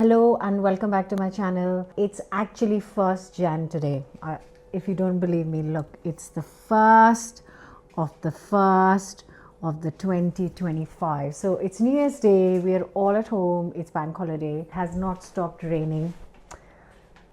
Hello and welcome back to my channel. It's actually 1st Jan today. If you don't believe me, look, it's the 1st of the 2025. So it's New Year's Day. We're all at home. It's bank holiday. It has not stopped raining.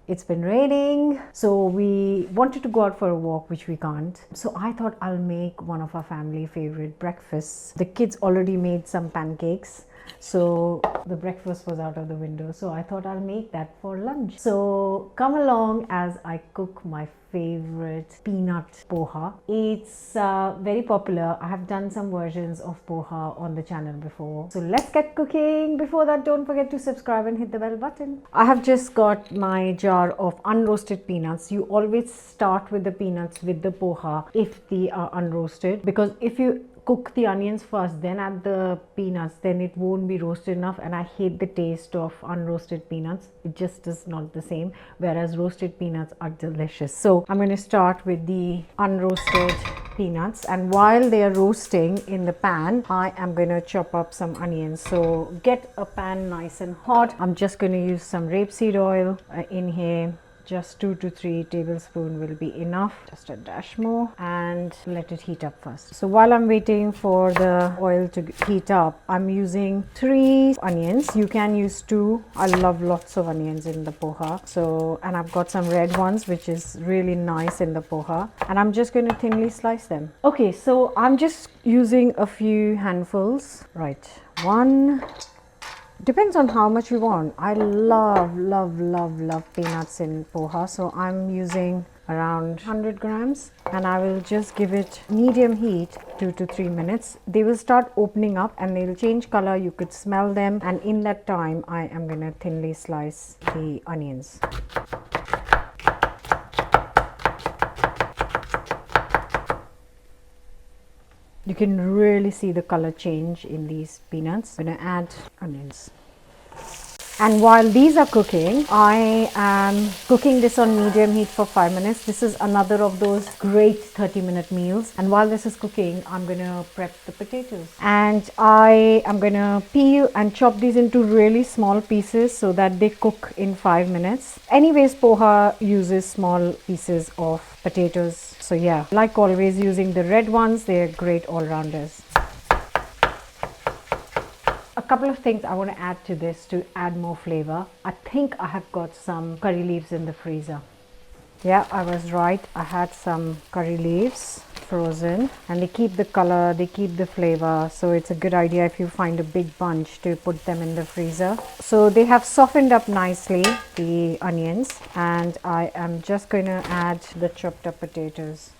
It's been raining, so we wanted to go out for a walk, which we can't. So I thought I'll make one of our family favorite breakfasts. The kids already made some pancakes, so the breakfast was out of the window. So I thought I'll make that for lunch. So come along as I cook my favorite peanut poha. It's very popular. I have done some versions of poha on the channel before. So let's get cooking. Before that, don't forget to subscribe and hit the bell button. I have just got my jar of unroasted peanuts. You always start with the peanuts with the poha if they are unroasted, because if you cook the onions first then add the peanuts, then it won't be roasted enough, and I hate the taste of unroasted peanuts. It just is not the same, whereas roasted peanuts are delicious. So I'm going to start with the unroasted peanuts, and while they are roasting in the pan, I am going to chop up some onions. So get a pan nice and hot. I'm just going to use some rapeseed oil in here. Just 2 to 3 tablespoons will be enough, just a dash more, and let it heat up first. So while I'm waiting for the oil to heat up, I'm using 3 onions. You can use 2. I love lots of onions in the poha. So, and I've got some red ones, which is really nice in the poha, and I'm just going to thinly slice them. Okay, so I'm just using a few handfuls. Right, 1. Depends on how much you want. I love peanuts in poha, so I'm using around 100 grams, and I will just give it medium heat 2 to 3 minutes. They will start opening up and they will change color. You could smell them, and in that time I am going to thinly slice the onions. You can really see the color change in these peanuts. I'm going to add onions. And while these are cooking, I am cooking this on medium heat for 5 minutes. This is another of those great 30-minute meals. And while this is cooking, I'm going to prep the potatoes. And I am going to peel and chop these into really small pieces so that they cook in 5 minutes. Anyways, poha uses small pieces of potatoes. So yeah, like always, using the red ones, they're great all-rounders. A couple of things I want to add to this to add more flavor. I think I have got some curry leaves in the freezer. Yeah, I was right. I had some curry leaves frozen, and they keep the color, they keep the flavor. So it's a good idea if you find a big bunch to put them in the freezer. So they have softened up nicely, the onions, and I am just going to add the chopped up potatoes.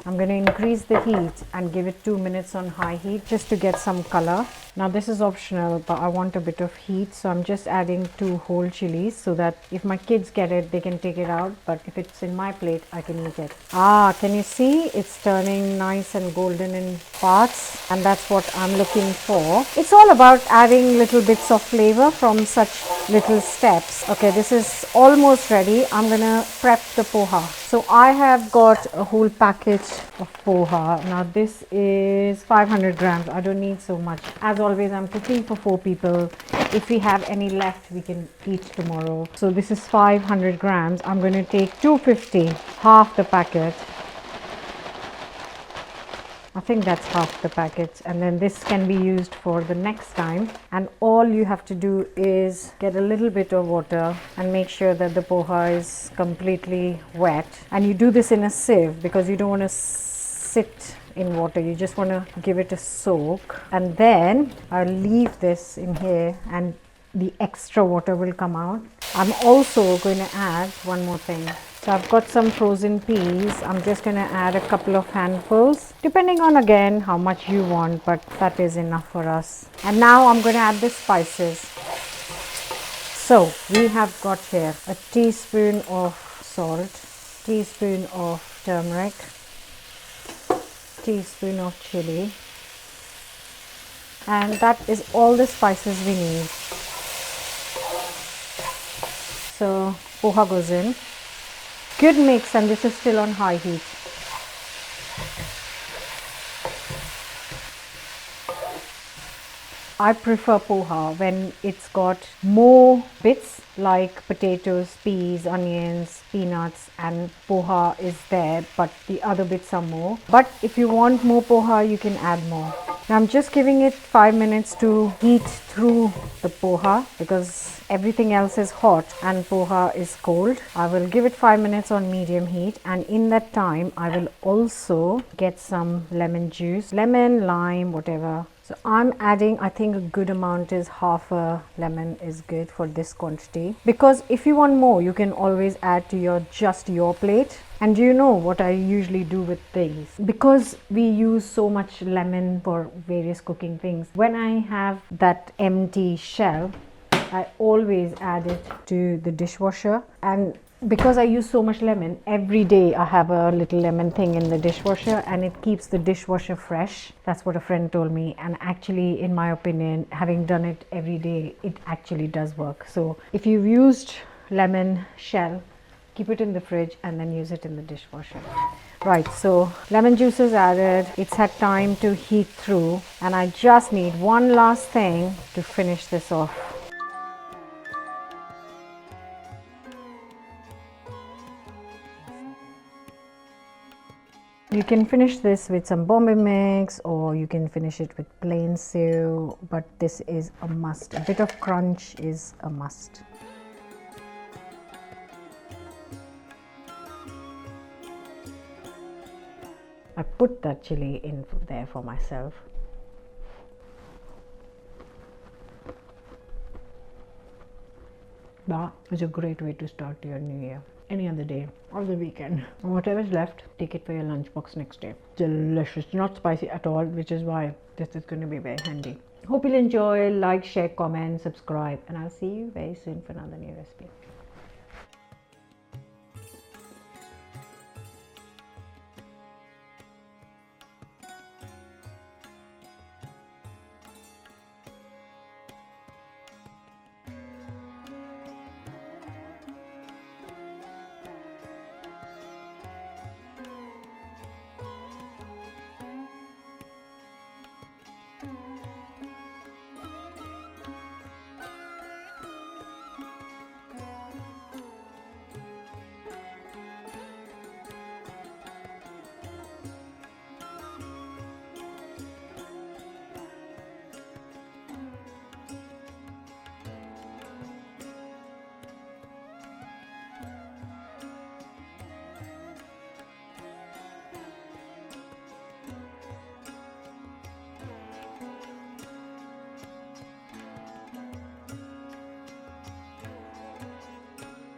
I'm going to increase the heat and give it 2 minutes on high heat just to get some color. Now this is optional, but I want a bit of heat, so I'm just adding 2 whole chilies so that if my kids get it, they can take it out, but if it's in my plate, I can eat it. Can you see? It's turning nice and golden in parts, and that's what I'm looking for. It's all about adding little bits of flavor from such little steps. Okay, this is almost ready. I'm gonna prep the poha. So I have got a whole package of poha. Now this is 500 grams. I don't need so much. As always, I'm cooking for 4 people. If we have any left, we can eat tomorrow. So this is 500 grams. I'm going to take 250, half the packet. I think that's half the packet, and then this can be used for the next time. And all you have to do is get a little bit of water and make sure that the poha is completely wet. And you do this in a sieve because you don't want to sit in water. You just want to give it a soak, and then I'll leave this in here and the extra water will come out. I'm also going to add one more thing. So I've got some frozen peas. I'm just going to add a couple of handfuls, depending on again how much you want, but that is enough for us. And now I'm going to add the spices. So we have got here a teaspoon of salt, teaspoon of turmeric, teaspoon of chili, and that is all the spices we need. So poha goes in. Good mix, and this is still on high heat. I prefer poha when it's got more bits like potatoes, peas, onions, peanuts, and poha is there, but the other bits are more. But if you want more poha, you can add more. Now I'm just giving it 5 minutes to heat through the poha because everything else is hot and poha is cold. I will give it 5 minutes on medium heat, and in that time I will also get some lemon juice, lemon, lime, whatever. So I'm adding, I think a good amount is half a lemon is good for this quantity, because if you want more you can always add to your plate. And do you know what I usually do with these? Because we use so much lemon for various cooking things, when I have that empty shell, I always add it to the dishwasher. And because I use so much lemon, every day I have a little lemon thing in the dishwasher, and it keeps the dishwasher fresh. That's what a friend told me, and actually, in my opinion, having done it every day, it actually does work. So if you've used lemon shell, keep it in the fridge and then use it in the dishwasher. Right, so lemon juice is added. It's had time to heat through, and I just need one last thing to finish this off. You can finish this with some Bombay mix, or you can finish it with plain sew, but this is a must. A bit of crunch is a must. I put that chili in there for myself. That is a great way to start your new year. Any other day or the weekend, and whatever's left, take it for your lunchbox next day. Delicious, not spicy at all, which is why this is going to be very handy. Hope you'll enjoy. Like, share, comment, subscribe, and I'll see you very soon for another new recipe.